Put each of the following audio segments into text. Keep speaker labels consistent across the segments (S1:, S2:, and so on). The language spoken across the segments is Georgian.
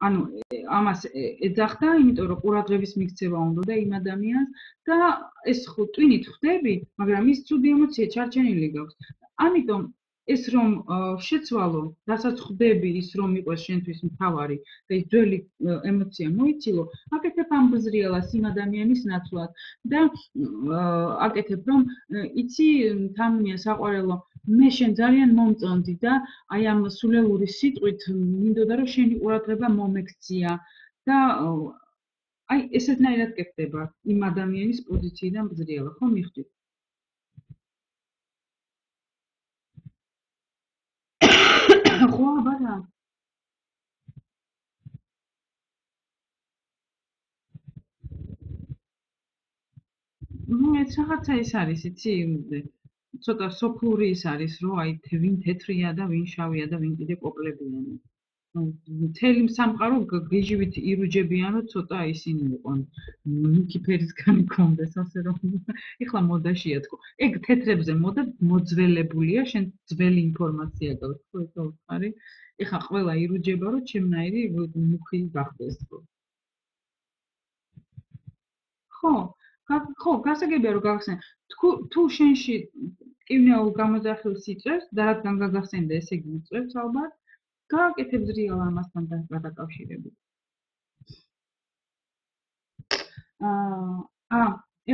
S1: ანუ ამას ეძახდა, იმიტომ რომ ყურადღების მიქცევა უნდა და იმ ადამიანს და ეს ხო ტვინით ხვდები, მაგრამ ის ცუდი ემოცია ჩარჩენილი გაქვს. ამიტომ ეს რომ შეცვალო, რასაც ხვდები, ის რომ იყოს შენთვის მთავარი და ის ძველი ემოცია მოიცილო, აკეთებ ამ ბზრიალას იმ ადამიანის ნაცვლად და აკეთებ რომ იცი თამუნია საყვარელო მე შენ ძალიან მომწონდი და აი ამ სულელური სიტყვით მინდოდა რომ შენი ყურადღება მომექცია და აი ესეთნაირად გექნება იმ ადამიანის პოზიციიდან ბზრიალა, ხო მიხვდით? ხო, აბარა. ეს რაღაცა ის არის, იცი, ცოტა სოფლური ის არის, რომ აი ვინ თეთრია და ვინ შავია და ვინ კიდე კოპლებიანი. მთელი სამყარო გეჟივით ირუჯებიან, რომ ცოტა ისინი იყვნენ. ნიკიფერისგან გქონდეს, ასე რომ ეხლა მოდაშია თქო. ეგ თეთრებზე მოდა მოძველებულია, შენ ძველი ინფორმაცია გაქვს, ხო ეს უცხარი. ეხლა ყველა ირუჯება, რომ ჩემნაირი მუქი გახდეს, ხო. ხო, ხო, გასაგებია რომ გახსენ. თუ შენში ტკივნეულ გამოძახილს იწევს და რადგან გაგახსენდა, ესე იგი იწევს ალბათ. გააკეთებ ზრიალა ამასთან დაკავშირებით.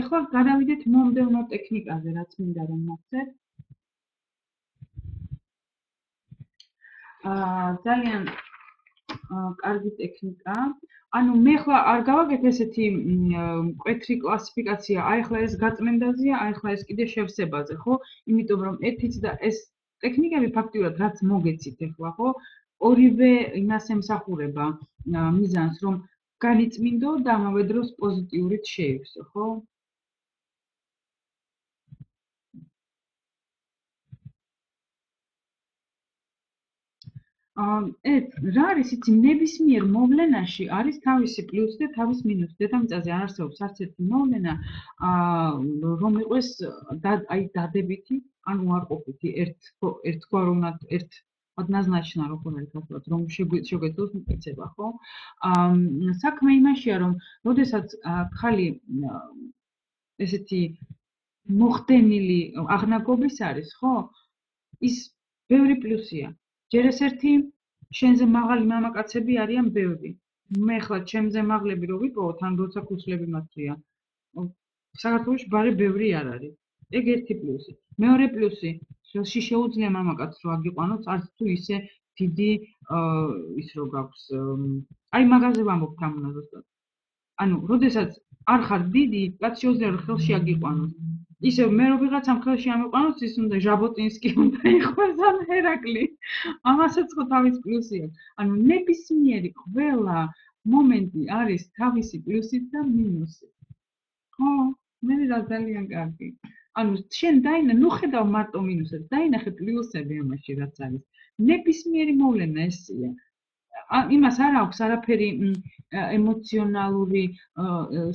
S1: ეხლა გადავიდეთ მომდევნო ტექნიკაზე, რაც მინდა რომ მოხდეს. ძალიან კარგი ტექნიკაა. ანუ მე ხლა არ გავაკეთე ესეთი მკვეთრი კლასიფიკაცია, აი ხლა ეს გაწმენდაზეა, აი ხლა ეს კიდე შევსებაზე, ხო? იმიტომ რომ ერთიც და ეს ტექნიკები ფაქტიურად რაც მოგეცით ეხლა, ხო? ორივე იმას ემსახურება მიზანს, რომ განიწმინდო და ამავე დროს პოზიტიურით შეივსო, ხო? რა არის იცი ნებისმიერ მოვლენაში არის თავისი პლუსი და თავის მინუსი. დედამიწაზე არ არსებობს არც ერთი მოვლენა, რომ იყოს აი დადებითი, ანუ უარყოფითი, ერთგვაროვნად, однозначно რო ხომ არის გასულად, რომ შეგვეძლოს მტკიცება, ხო? საქმე იმაშია, რომ როდესაც ხალი ესეთი მოხდენილი აღნაგობის არის, ხო? ის ბევრი პლუსია. ჯერ ეს ერთი შენზე მაღალი მამაკაცები არიან ბევრი. მე ხლა ჩემზე მაღლები რო ვიპოვოთ, ან როცა ქუსლები მათია, საქართველოში ბარე ბევრი არ არის. ეგ ერთი პლუსი. მეორე პლუსი, ხელში შეუძლია მამაკაცს რო აგიყვანოს, არც თუ ისე დიდი ის რო გაქვს. აი მაგაზე ვამბობ თამუნა ზუსტად. ანუ, როდესაც არ ხარ დიდი, რაც შეუძლია რომ ხელში აგიყვანოს. ისე მე რო ვიღაცამ ხელში ამიყვანოს, ის უნდა ჟაბოტინსკი უნდა იყოს ან ჰერაკლი. ამასაც ხო თავის პლუსი აქვს. ანუ ნებისმიერი ყველა მომენტი არის თავისი პლუსით და მინუსით. ხო, მე რა ძალიან კარგი. ანუ შენ ნუ ხედავ მარტო მინუსებს, დაინახე პლუსები ამაში რაც არის. ნებისმიერი მოვლენა ესეა. იმას არ აქვს არაფერი ემოციონალური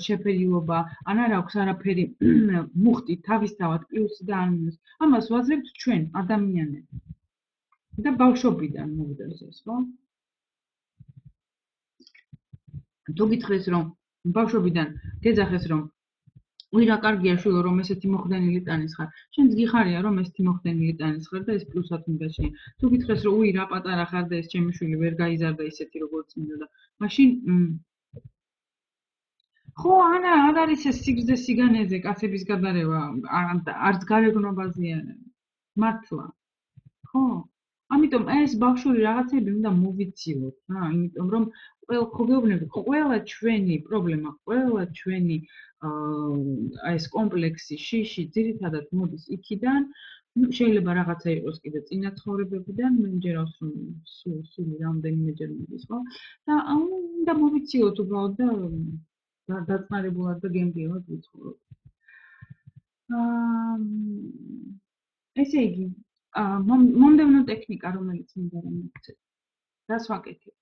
S1: შეფერილობა, ან არ აქვს არაფერი მუხტი თავისთავად პლუსი და ან მინუსი. ამას ვაძლევთ ჩვენ ადამიანები. და ბავშვობიდან მოვიდეს ეს, ხო? თუ გითხრეს რომ ბავშვობიდან გეძახეს რომ უი რა კარგია შვილო რომ ესეთი მოხდენილი ტანის ხარ. შენ გიხარია რომ ესეთი მოხდენილი ტანის ხარ და ეს პლუსად უნდა შეიარაღო. თუ გითხრეს რომ უი რა პატარა ხარ და ეს ჩემი შვილი ვერ გაიზარდა ისეთი როგორც მინდოდა. მაშინ ხო, არა, არ არის ეს სიგრძე სიგანეზე კაცების გადარევა, არც გარეგნობაზე არა. მართლა. ხო. ამიტომ ეს ბავშვური რაღაცები უნდა მოვიცილოთ რა, იმიტომ რომ ხო გეუბნები, ყველა ჩვენი პრობლემა, ყველა ჩვენი აი ეს კომპლექსი, შიში ძირითადად მოდის იქიდან, შეიძლება რაღაცა იყოს კიდე წინა ცხოვრებებიდან, მე მჯერავს რომ სული რამდენიმეჯერ მოდის, ხო? და უნდა მოვიცილოთ უბრალოდ და დაწნარებულად და გემრიელად ვიცხოვროთ. ესე იგი, მომდევნო ტექნიკა, რომელიც მინდა რომ მოგცეთ. რას ვაკეთებ?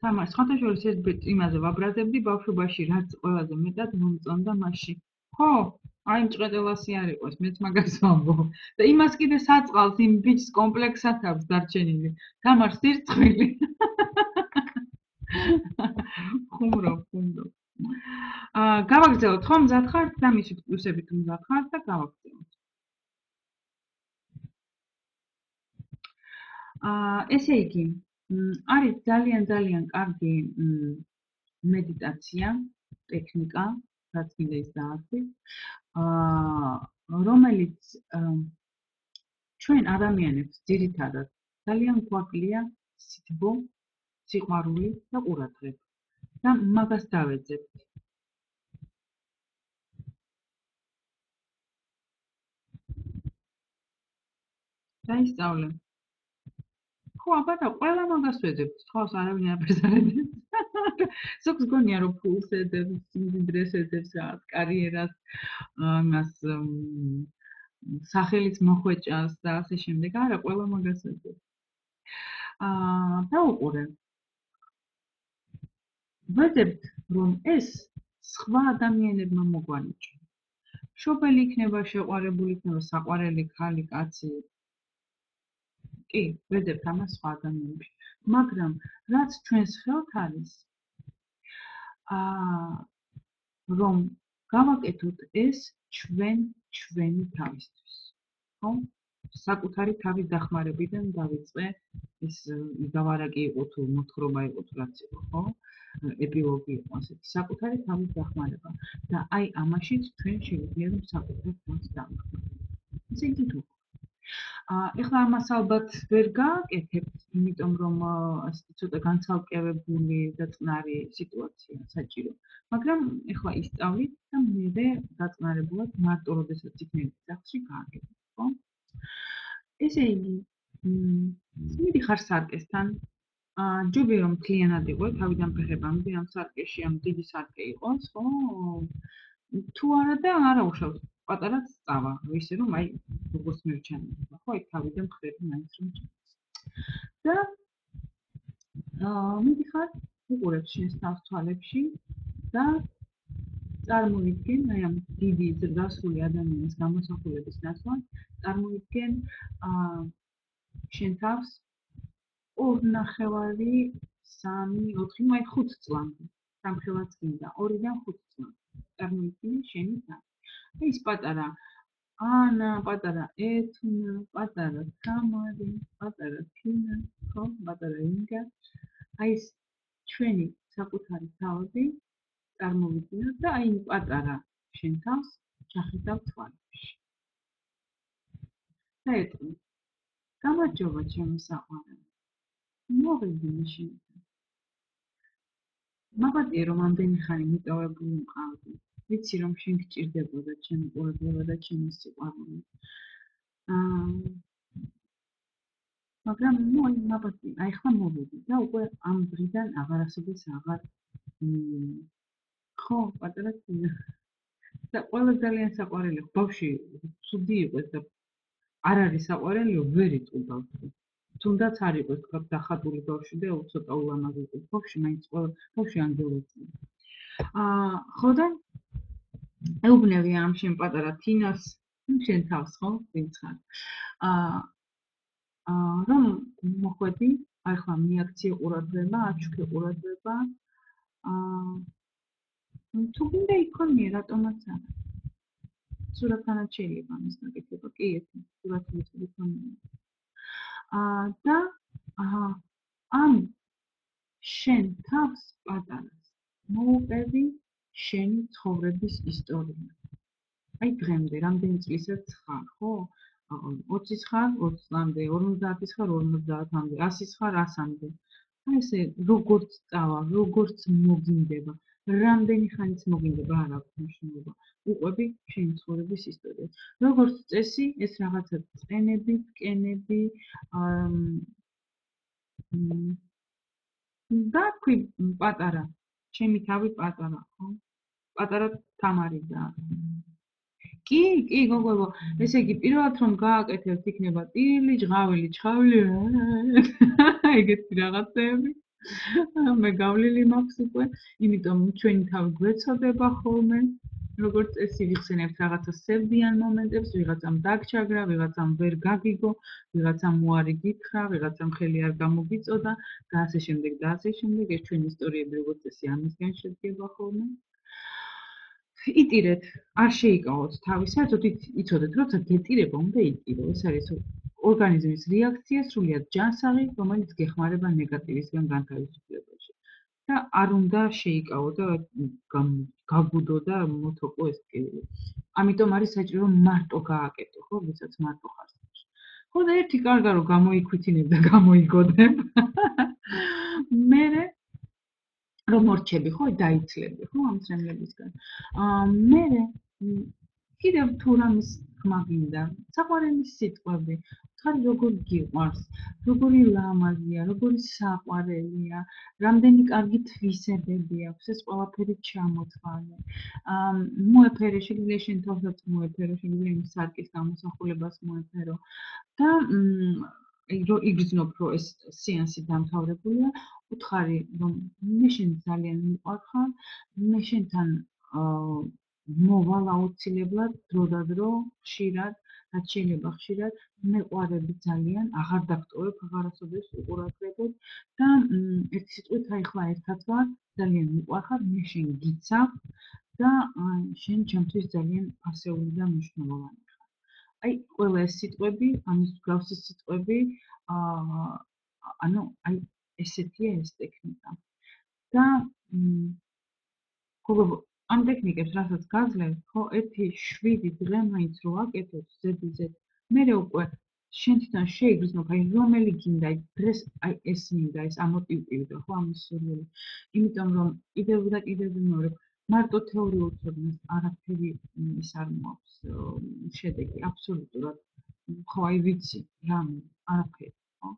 S1: თამარ, სხვათაშორის ერთ იმაზე ვაბრაზებდი ბავშვობაში, რაც ყველაზე მეტად მომწონდა მასში. ხო, აი მჭყეტელასი არ იყოს, მეც მაგას ვამბობ. და იმას კიდე საწყალს იმ ბიჭს კომპლექსად აქვს დარჩენილი. გამარ სირცხვილი. ხუმრობ. გავაგრძელოთ ხო, მზად ხართ და მისვით პლუსებით მზად ხართ და გავაგრძელოთ. ესე იგი, არის ძალიან კარგი მედიტაცია, ტექნიკა, რაც მინდა ის დაასწრით, რომელიც ჩვენ ადამიანებს ძირითადად ძალიან გვაკლია სითბო, სიყვარული და ყურადღება. და მაგას დავეძებთ. დაისწავლე. ხო, აბა, ყველა მაგას ვეძებთ, თავს არავინ არაფერს არ ეძებს. ზოგს გონია რომ ფულს ეძებს, სიმდიდრეს ეძებს, რაღაც კარიერას, იმას სახელის მოხვეჭას და ასე შემდეგ. არა, ყველა მაგას ეძებს. დაუყურე. ვეძებთ, რომ ეს სხვა ადამიანებმა მოგვანიჭო. მშობელი იქნება, შეყვარებული იქნება, საყვარელი ქალი, კაცი. კი, ვეძებთ ამას სხვა ადამიანებში. მაგრამ რაც ჩვენს ხელთ არის, რომ გავაკეთოთ ეს ჩვენი თავისთვის. ხო? საკუთარი თავის დახმარებიდან დავიწყე, ეს იგავარაკი იყო თუ მოთხრობა იყო თუ რაც იყო, ხო? ეპილოგი იყო ასეთი, საკუთარი თავის დახმარება. და აი ამაშიც ჩვენ შევიძლია რომ საკუთარ თავს დავახმაროთ. ესე იგი თუ ეხლა ამას ალბათ ვერ გააკეთებთ, იმიტომ რომ ასეთი ცოტა განცალკევებული და წყნარი სიტუაცია საჭირო. მაგრამ ეხლა ისწავლით და მერე დაწნარებულად მარტო როდესაც იქნებით სახლში გააკეთებთ, ხო? ესე იგი, მიდიხარ სარკესთან, ჯობია რომ მთლიანად იყო, თავიდან ფეხებამდე ამ სარკეში, ამ დიდი სარკე იყოს, ხო? თუ არა და არა უშავს, პატარაც წავა, ისე რომ აი როგორც მერჩანდება, ხო? აი თავიდან ხდები მაინც რომ ჭამს. და მიდიხარ, უყურებ შენს თავს თვალებში და წარმოიდგენ, აი ამ დიდი ზრდასრული ადამიანის გამოსახულების ნაცვლად, წარმოიდგენ შენ თავს 2.5, 3, 4, ну აი 5 წლამდე. სამხელაც გინდა 2-დან 5 წლამდე. წარმოიდგინე შენი თავს. ეს პატარა ანა, პატარა ეთნა, პატარა თამარი, პატარა თინა, ხო, პატარა ინგა. აი ეს ჩვენი საკუთარი თავები წარმოვიდგინოთ და აი პატარა შენ თავს ჩახედავ თვალებში. და ეტყვი, გამარჯობა ჩემი საყვარელი. მოვედი შენთან. მაბადია რომ ამდენი ხანი მიტოვებული მყავდი. ვიცი რომ შენ გჭირდებოდა ჩემი ყურადღება და ჩემი სიყვარული. მაგრამ ნუ აი მაბადია, აი ხლა მოვედი და უკვე ამ დღიდან აღარასოდეს აღარ ხო, პატარა თინა. და ყველა ძალიან საყვარელი, ბავშვი ცუდი იყოს და არ არის საყვარელიო, ვერ იტყუდავ. თუნდაც არ იყოს თქვა დახატული ბავშვი და ცოტა ულამაზი იყოს ბავშვი, მაინც ყველა ბავშვი ანგელოზია. ხო და ეუბნები ამ შენ პატარა თინას, შენ თავს ხო, ვინც ხარ. რომ მოხვედი, აი ხლა მიაქციე ყურადღება, აჩუქე ყურადღება. თუ გინდა იქონია, რატომაც არა. სურათთანაც შეიძლება ამის გაკეთება, კი ერთი სურათი იქონია. და ამ შენ თავს პატარას მოუყევი შენი ცხოვრების ისტორია. აი დღემდე რამდენი წლისაც ხარ, ხო? 20-ის ხარ, 20 წლამდე, 50-ის ხარ, 50-მდე, 100-ის ხარ, 100-მდე. აი ესე როგორც წავა, როგორც მოგინდება, რამდენი ხანიც მოგინდება, არ აქვს მნიშვნელობა. უყვები შენი ცხოვრების ისტორიას. როგორც წესი, ეს რაღაცა წენები, ტკენები, და თქვი პატარა, ჩემი თავი პატარა, ხო? პატარა თამარი და კი, გოგო, ესე იგი პირველად რომ გააკეთებთ იქნება ტირილი, ჟღავილი, ჩხავილი, ეგეთი რაღაცები. მე გავლილი მაქვს უკვე, იმიტომ ჩვენი თავი გვეცოდება ხოლმე, როგორც წესი ვიხსენებთ რაღაცა სევდიან მომენტებს, ვიღაცამ დაგჩაგრა, ვიღაცამ ვერ გაგიგო, ვიღაცამ უარი გითხრა, ვიღაცამ ხელი არ გამოგიწოდა და ასე შემდეგ და ასე შემდეგ. ეს ჩვენი ისტორიები როგორც წესი ამისგან შედგება ხოლმე. იტირეთ, არ შეიკავოთ თავი, საერთოდ იცოდეთ, როცა გეტირება უნდა იტირო. ეს არის ორგანიზმის რეაქცია, სრულიად ჯანსაღი, რომელიც გეხმარება ნეგატივისგან განთავისუფლებაში. და არ უნდა შეიკავო და გაგუდო და მოთოყო ეს ტკივილი. ამიტომ არის საჭირო რომ მარტო გააკეთო, ხო, ვისაც მარტო ხარს. ხო და ერთი კარგა რომ გამოიქვითინებ და გამოიგონებ. მერე რომ მორჩები ხო დაიცლები ხო ამ ცემლებისგან. მერე კიდევ თუ რამის ხმა გინდა, საყვარელი სიტყვები, ხარი როგორ გიყვარს, როგორი ლამაზია, როგორი საყვარელია, რამდენი კარგი თვისებები აქვს, ეს ყველაფერი ჩამოთვალე. მოეფერე, შეგვიძლია შენ თავსაც მოეფერო, შეგვიძლია იმ სარკის გამოსახულებას მოეფერო და იგრძნობ, რომ ეს სეანსი დამთავრებულია, უთხარი, რომ მე შენ ძალიან მიყვარხარ, მე შენთან მოვალ აუცილებლად დრო და დრო, ხშირად, რაც შეიძლება ხშირად, მეყვარები ძალიან, აღარ დაგტოვებ, აღარასოდეს უყურადღებოდ და ერთი სიტყვით აი ხლა ერთად ვარ, ძალიან მიყვარხარ, მე შენ გიცავ და შენ ჩემთვის ძალიან ასეული და მნიშვნელოვანი. აი ყველა ეს სიტყვები, ამის მსგავსი სიტყვები, ანუ აი ესეთია ეს ტექნიკა. და გოგო, ამ ტექნიკებს რასაც გაძლევ, ხო, 1-7 დღე მაინც რო აკეთოთ ზედიზედ, მერე უკვე შენ თვითონ შეიგრძნო, აი რომელი გინდა, აი დღეს აი ეს მინდა, ეს ამოტივტივდა, ხო, ამის სურვილი. იმიტომ რომ კიდევ და კიდევ ვიმეორებ, მარტო თეორიულ ცოდნას არაფერი ის არ მოაქვს შედეგი აბსოლუტურად. ხო, აი ვიცი, რამე, არაფერი, ხო?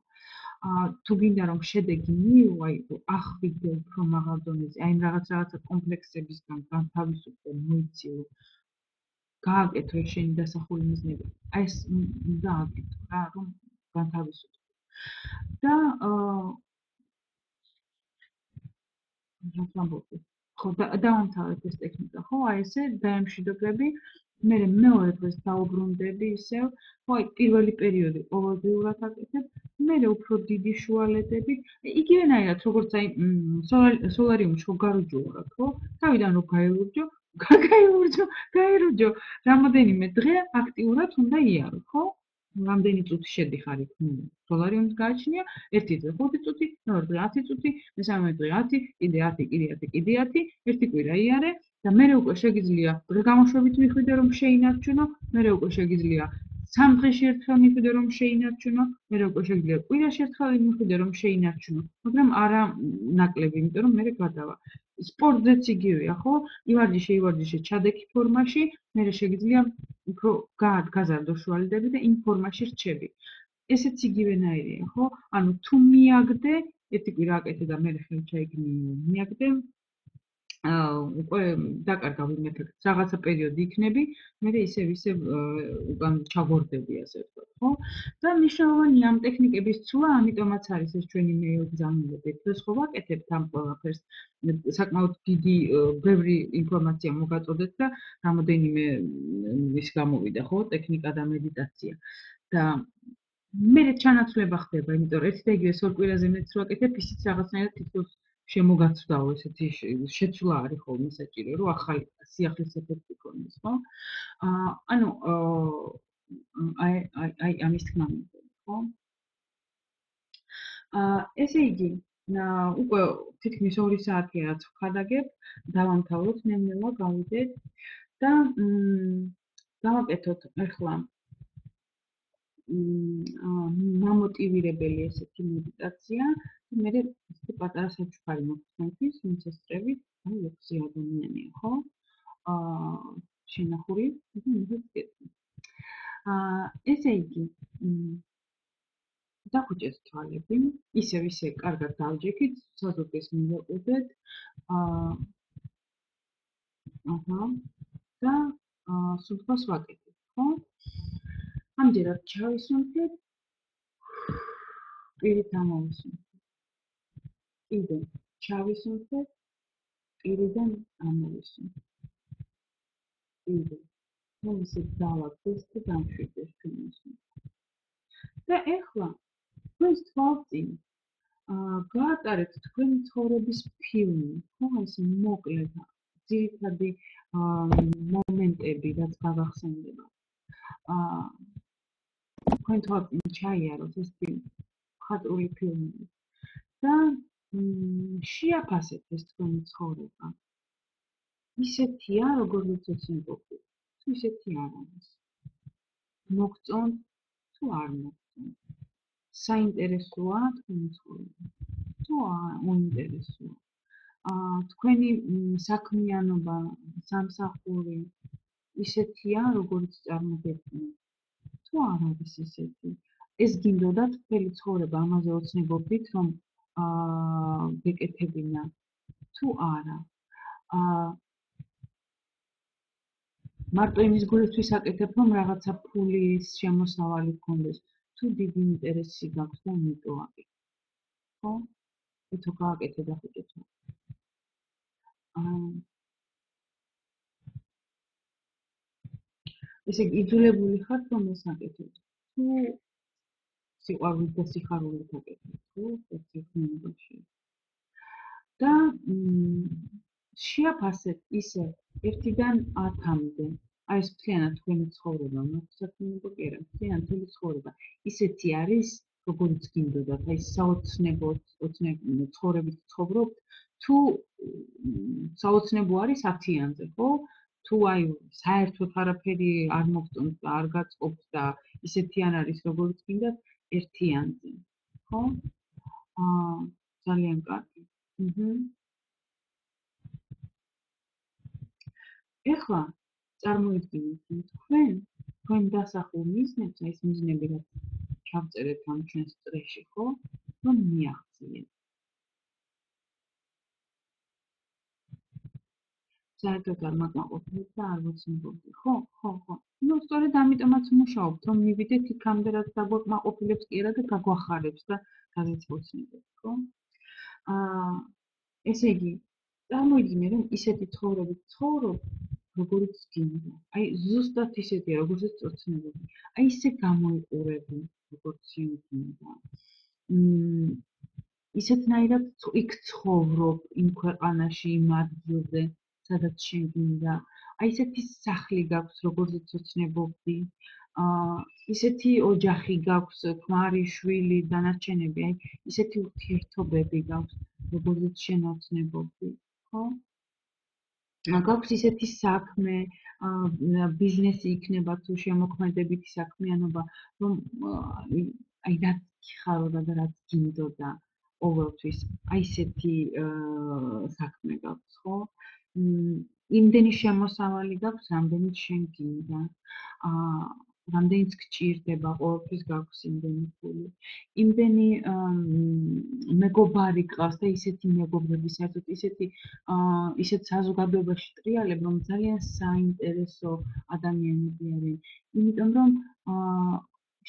S1: თუ გინდა რომ შედეგი მიიღო, აი ახვიდე უფრო მაღალ დონეზე, აი რაღაცა კომპლექსებისგან განთავისუფლო, მოიცილო, გააკეთო შენი დასახული მიზნები. აი ეს გააკეთო რა, რომ განთავისუფლო. და რაც ვამბობდი. ხო, დავამთავრეთ ეს ტექნიკა, ხო, აი ესე დაემშვიდობები, მერე მეორე დღეს დაუბრუნდები ისევ, ხო, აი პირველი პერიოდი ყოველდღიურად აკეთებ, მერე უფრო დიდი შუალედებით, იგივენაირად, როგორც აი სოლარიუმში ხო გარუჯო, ხო, თავიდან რო გაილურჯო, გაირუჯო, რამოდენიმე დღე აქტიურად უნდა იარო, ხო? რამდენი წუთი შედიხარ იქ სოლარიუმს გააჩნია, ერთი დღე 5 წუთი, მეორე დღე 10 წუთი, მესამე დღე 10, კიდე 10, კიდე 10, კიდე 10, ერთი კვირა იარე და მერე უკვე შეგიძლია დღე გამოშვებით მიხვიდე რომ შეინარჩუნო, მერე უკვე შეგიძლია 3 დღეში ერთხელ მიხვიდე რომ შეინარჩუნო, მერე უკვე შეგიძლია კვირაში ერთხელ მიხვიდე რომ შეინარჩუნო, მაგრამ არა ნაკლები, იმიტომ რომ მერე გადავა. სპორტზეც იგივეა, ხო? ივარჯიშე, ჩადექი ფორმაში, მერე შეგიძლია უფრო გაზარდო შუალედები და იმ ფორმაში რჩები. ესეც იგივენაირია, ხო? ანუ თუ მიაგდე, ერთი კვირა აკეთე და მერე ხელი ჩაიგნი მიაგდე, უკვე დაკარგავ იმ ეფექტს, რაღაცა პერიოდი იქნები, მერე ისევ უკან ჩაგორდები, ასე ვთქვათ, ხო? და მნიშვნელოვანია ამ ტექნიკების ცვლა, ამიტომაც არის ეს ჩვენი მეგზავნილები. დღეს ხო ვაკეთებთ ამ ყველაფერს, საკმაოდ დიდი, ბევრი ინფორმაცია მოგაწოდეთ და რამოდენიმე ის გამოვიდა, ხო, ტექნიკა და მედიტაცია. და მერე ჩანაცვლება ხდება, იმიტომ რომ ერთი და იგივე სულ კვირაზე მეც რო აკეთებ, ისიც რაღაცნაირად თითქოს შემოგაცვდაო, ესეთი შეცვლა არის ხოლმე საჭირო, რომ ახალი სიახლის ეფექტი ქონდეს, ხო? ანუ აი ამის თქმა მინდა, ხო? ესე იგი, უკვე თითქმის 2 საათია რაც ვხადაგებ, დავამთავროთ ნელ-ნელა, გავიდეთ და გავაკეთოთ ახლა მამოტივირებელი ესეთი მედიტაცია და მერე ესეთი პატარა საჩუქარი მოგვცემთვის, ვინც ესწრებით, აი 6 ადამიანია, ხო? შენახური და მიდეთ კეთილ. ესე იგი, დაგუჭერთ თვალები, ისე კარგად დავჯექით, საზოგეს მივაყუდეთ. აჰა. და სულთქოს ვაკეთებ, ხო? ამჯერად ჩავისუნთქეთ, პირით ამოვისუნთქეთ. კიდე ჩავისუნთქეთ, პირიდან ამოვისუნთქეთ. კიდე რომ ისე დავაგდეს და დამშვიდეს ჩვენს. და ეხლა თქვენს თვალწინ გაატარეთ თქვენი ცხოვრების ფილმი, ხო, ეს მოკლედ ძირითადი მომენტები, რაც გაგახსენდება. თქვენ თვალწინ ჩაიაროთ ეს მხატვრული ფილმი და შეაფასეთ ეს თქვენი ცხოვრება. ისეთია, როგორც ოცნებობდი. თუ ისეთი არ არის. მოგწონთ თუ არ მოგწონთ. საინტერესოა თქვენი ცხოვრება. თუ უინტერესოა. თქვენი საქმიანობა, სამსახური ისეთია, როგორც წარმოგედგინეთ. თუ არ არის ისეთი, ეს გინდოდათ მთელი ცხოვრება ამაზე ოცნებობდით, რომ გეკეთებინა თუ არა. მარტო იმის გულისთვის აკეთებ, რომ რაღაცა ფულის შემოსავალი გქონდეს. თუ დიდი ინტერესი გაქვს და იმიტომ აკეთებ. ხო? ეთო გააკეთე და ხუჭეთო. ესე იგი, იძულებული ხართ, რომ ეს აკეთოთ. თუ სიყვარულით და სიხარულით აკეთოთ, ხო? ერთმანეთში. და შეაფასეთ ისე 1-დან 10-მდე. აი ეს მთლიანად თქვენი ცხოვრება, მოსაქმნელობა კი არა, მთლიანად თქვენი ცხოვრება. ისეთი არის, როგორც გინდოდათ, აი საოცნებო ცხოვრებით ცხოვრობთ, თუ საოცნებო არის 10-იანზე, ხო? თუ აი საერთოდ არაფერი არ მოგწონთ და არ გაწყობთ და ისეთიან არის, როგორც გინდათ 1-იანზე, ხო? ძალიან კარგი. ეხლა წარმოიდგინეთ, თქვენ დასახულ მიზნებს, ეს მიზნები რაც ჩავწერეთ ამ ჩვენს წრეში, ხო? რომ მიაღწიეთ. საერთოდ არ მაკმაყოფილებ და არ ვოცნებობდი, ხო? ნუ სწორედ ამიტომაც მუშაობთ, რომ მივიდეთ იქამდე, რაც დაგვაკმაყოფილებს კი არა და გაგვახარებს და გაგეცოცნებთ, ხო? ესე იგი, წარმოიდგინე, რომ ისეთი ცხოვრებით ცხოვრობ, როგორც გინდა. აი, ზუსტად ისეთია, როგორც წოცნებობდი. აი, ისე გამოიყურები, როგორც გინდა. ისეთნაირად იქ ცხოვრობ, იმ ქვეყანაში, იმ ადგილზე, სადაც შენ გინდა. აი, ისეთი სახლი გაქვს, როგორც წოცნებობდი. ისეთი ოჯახი გაქვს, ქმარი, შვილი, დანარჩენები, აი, ისეთი ურთიერთობები გაქვს, როგორც შენ ოცნებობდი, ხო? გაქვს ისეთი საქმე, ბიზნესი იქნება თუ შემოქმედებითი საქმიანობა, რომ აი რაც გიხაროდა და რაც გინდოდა ყოველთვის, აი ესეთი საქმე გაქვს, ხო? იმდენი შემოსავალი გაქვს, რამდენიც შენ გინდა. რამდენიც გჭირდება, ყოველთვის გაქვს იმდენი ფული. იმდენი მეგობარი გყავს და ისეთი მეგობრები, საერთოდ ისეთ საზოგადოებაში ტრიალებ, რომ ძალიან საინტერესო ადამიანები არიან. იმიტომ რომ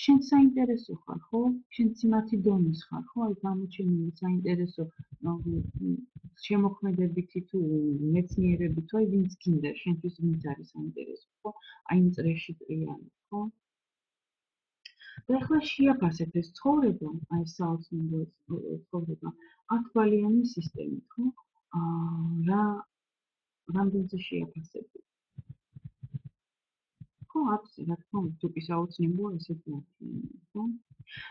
S1: შენ საინტერესო ხარ, ხო? შენ სიმათი დონის ხარ, ხო? აი გამოჩენილი საინტერესო შემოქმედებითი თუ მეცნიერები თუ აი ვინც გინდა, შენთვის ვინც არის საინტერესო, ხო? აი იმ წრეში ტრიალებ, ხო? და ახლა შეაფასეთ ეს ცხოვრება, აი საოცნებო ცხოვრება, 10 ბალიანი სისტემით, ხო? რამდენზე შეაფასებით? ხო, 10-ზე, რა თქმა უნდა, თუ კი საოცნებოა, ესეც 10-იანი, ხო?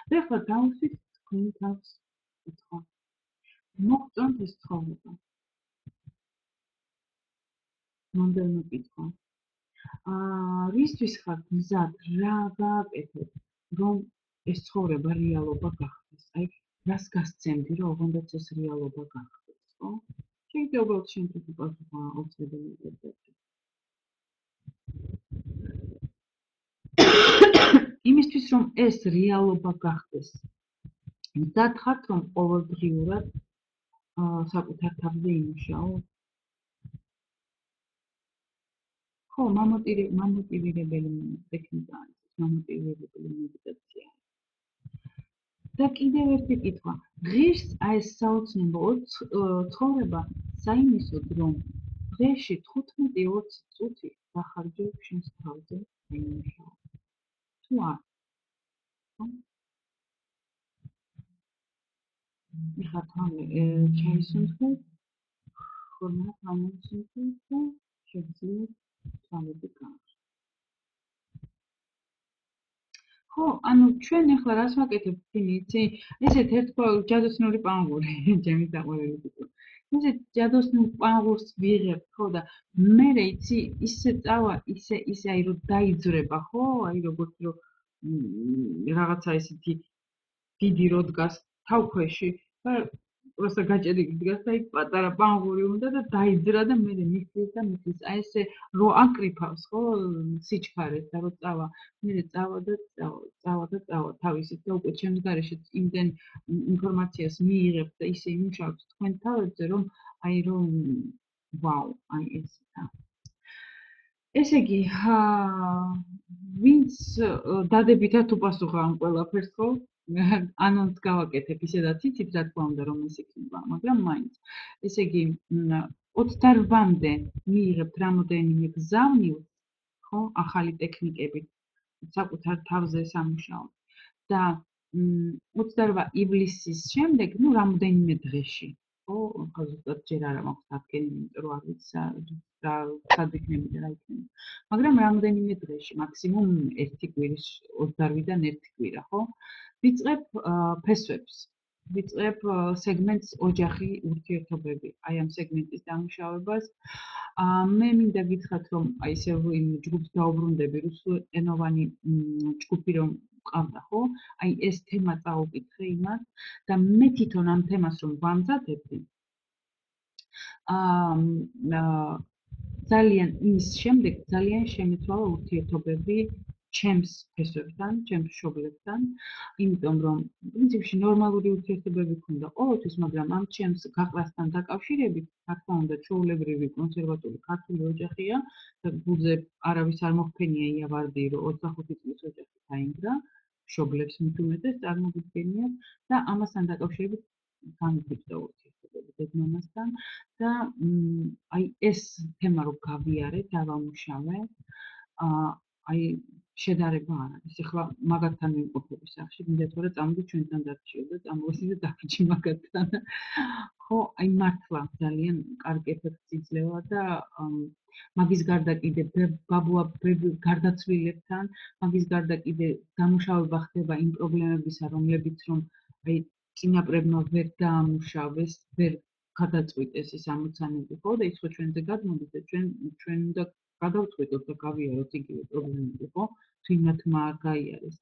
S1: და ახლა დავუსვით თქვენი თავს კითხვა. მოგწონთ ეს ცხოვრება? მომდევნო კითხვა. რისთვის ხართ მზად, რა გააკეთეთ, რომ ეს ცხოვრება რეალობა გახდეს? აი, რას გასცემდი, რომ ოღონდაც ეს რეალობა გახდეს, ხო? შეიძლება უბრალოდ შენთვის უპასუხო აუცილებელი ერთ-ერთი. იმისთვის, რომ ეს რეალობა გახდეს, მზად ხართ, რომ ყოველდღიურად საკუთარ თავზე იმუშაო? ხო, მამოტივირებელი ტექნიკა არის, მამოტივირებელი მედიტაცია. და კიდევ ერთი კითხვა. ღირს აი ეს საოცნებო ცხოვრება საიმისოდ, რომ დღეში 15-20 წუთი დახარჯებ შენს თავზე იმუშავა. თუ არ, ეხლა თამე ჩაისუნთქე, ხორნა გამოსუნთქე და შეგძლიერთ თვალები გააჩეროთ. ხო, ანუ ჩვენ ახლა რას ვაკეთებთ, თინი, იცი? ესეთ ჯადოსნური პანგური, ჩემი საყვარელი ტიპი. ესეთ ჯადოსნურ პანგურს ვიღებ, ხო და მერე იცი, ისე წავა, ისე აი რომ დაიძრება, ხო? აი როგორც რომ რაღაცა ისეთი დიდი რო დგას თავქვეში და просто გაჭედილი დგას და იქ პატარა პანგური უნდა და დაიძრა და მერე მისის და მისის. აი ესე რო აკრიფავს, ხო, სიჩქარეს და რო წავა, მერე წავა და წავა თავისით და უკვე ჩემს გარეშე იმდენ ინფორმაციას მიიღებთ და ისე იმუშავებთ თქვენ თავებზე, რომ აი რომ ვაუ, აი ესეა. ესე იგი, ვინც დადებითად უპასუხა ამ ყველაფერს, ხო? ანონს გავაკეთებ, ისედაც იცით, რა თქმა უნდა, რომ ეს იქნება, მაგრამ მაინც. ესე იგი, 28-მდე მიიღებთ რამოდენიმე გზავნილს, ხო, ახალი ტექნიკებით საკუთარ თავზე სამუშაო. და 28 ივლისის შემდეგ, ну, რამოდენიმე დღეში, ხო, ახლა ზუსტად ჯერ არა მაქვს დადგენილი, იმიტომ რომ არ ვიცი სად იქნება და რა იქნება. მაგრამ რამოდენიმე დღეში, მაქსიმუმ 1 კვირის 28-დან 1 კვირა, ხო? ვიწყებ ფესვებს. ვიწყებ სეგმენტს ოჯახი ურთიერთობები. აი ამ სეგმენტის დამუშავებას. მე მინდა გითხრათ, რომ აი ესე იმ ჯგუფს დაუბრუნდები რუსულენოვანი ჯგუფი რომ ყავდა, ხო? აი ეს თემა წაუკითხე იმას და მე თვითონ ამ თემას რომ ვამზადებდი, ძალიან იმის შემდეგ ძალიან შემეცვალა ურთიერთობები ჩემს ფესვებთან, ჩემს მშობლებთან, იმიტომ რომ პრინციპში ნორმალური ურთიერთობები ქონდა ყოველთვის, მაგრამ ამ ჩემს გაყრასთან დაკავშირებით, რა თქმა უნდა, ჩვეულებრივი კონსერვატული ქართული ოჯახია და გულზე არავის არ მოხფენია იავარდი, რომ 25 წლის ოჯახი დაინგრა, მშობლებს მით უმეტეს წარმოგიდგენიათ და ამასთან დაკავშირებით განვითარდა ურთიერთობები დედმამასთან და აი ეს თემა რომ გავიარე, დავამუშავე, აი შედარება არ არის. ეხლა მაგათთან ვიმყოფები სახლში, მინდა თორე წამოდი ჩვენთან დარჩიო და წამოვედი და დაფიჭი მაგათთან. ხო, აი მართლა ძალიან კარგი ეფექტი იძლევა და მაგის გარდა კიდე ბაბუა გარდაცვლილებთან, მაგის გარდა კიდე დამუშავება ხდება იმ პრობლემებისა, რომლებიც რომ აი წინაპრებმა ვერ დაამუშავეს, ვერ გადაწყვიტეს ეს ამოცანები, ხო და ის ხო ჩვენზე გადმოდის და ჩვენ უნდა გადავწყვიტოთ და გავიაროთ იგივე პრობლემები, ხო? თუ იმათმა არ გაიარეს.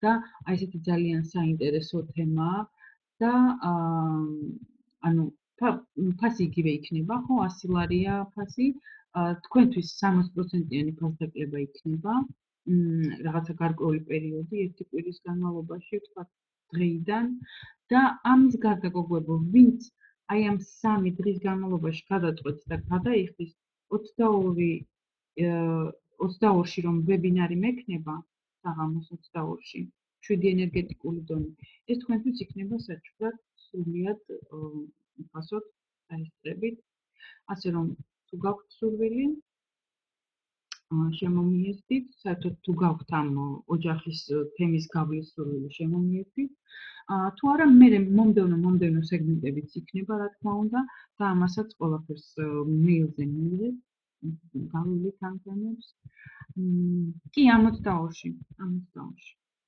S1: და აი ესეთი ძალიან საინტერესო თემაა და ანუ ფასი იგივე იქნება, ხო? 100 ლარია ფასი. თქვენთვის 300%-იანი ფასდაკლება იქნება. რაღაცა გარკვეული პერიოდი, 1 კვირის განმავლობაში, ვთქვათ, დღეიდან და ამის გარდა გოგოებო, ვინც აი ამ 3 დღის განმავლობაში გადაწყვეტს და გადაიხდის 22-ში რომ ვებინარი მექნება, საღამოს 22-ში, 7 ენერგეტიკული დონე. ეს თქვენთვის იქნება საჩუქრად სრულიად ვფასოთ, დაესწრებით. ასე რომ თუ გაქვთ სურვილი, შემომიერთდით, საერთოდ თუ გაქვთ ამ ოჯახის თემის გავლის სურვილი, შემომიერთდით. თუ არა, მე მომდევნო სეგმენტებიც იქნება, რა თქმა უნდა, და ამასაც ყველაფერს მეილზე მიიღეთ, გავლით ამ თემებს. კი, 62-ში.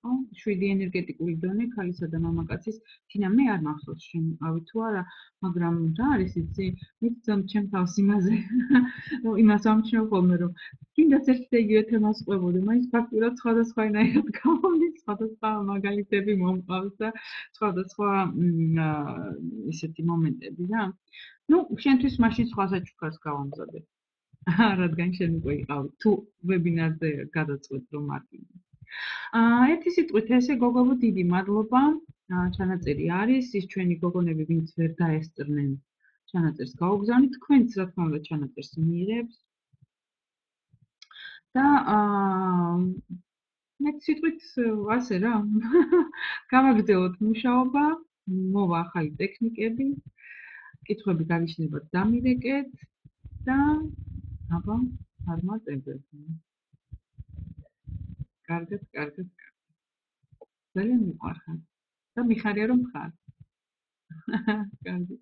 S1: ხო, 7 ენერგეტიკული დონე ქალისა და მამაკაცის. თინა, მე არ მახსოვს შემიყავი თუ არა, მაგრამ რა არის იცი, მithom ჩემ თავს იმაზე, იმას ამჩნევ ხოლმე, რომ კიდაც ერთ და იგივე თემას ყვებოდი, მაინც ფაქტურად სხვადასხვაინაირად გავამბობ, სხვადასხვა მაგალითები მომყავს და სხვადასხვა ისეთი მომენტები რა. ну, შენთვის მაშინ სხვა საჩუქრს გავამზადებ. რადგან შენ უკვე იყავი, თუ ვებინარზე გადაწყვეტ რომ მარტივი. ერთი სიტყვით ესე გოგობო დიდი მადლობა. ჩანაწერი არის, ის ჩვენი გოგონები, ვინც ვერ დაესწრნენ ჩანაწერს გაუგზავნით, თქვენც რა თქმა უნდა ჩანაწერს მიიღებს. და მე სიტყვით ასე რა. გავაგრძელოთ მუშაობა, მოვა ახალი ტექნიკები, კითხვები გავიშნებათ დამირეკეთ და აბა წარმატებები. კარგად, კარგად, ძალიან მიყვარხარ და მიხარია რომ ხარ. კარგი.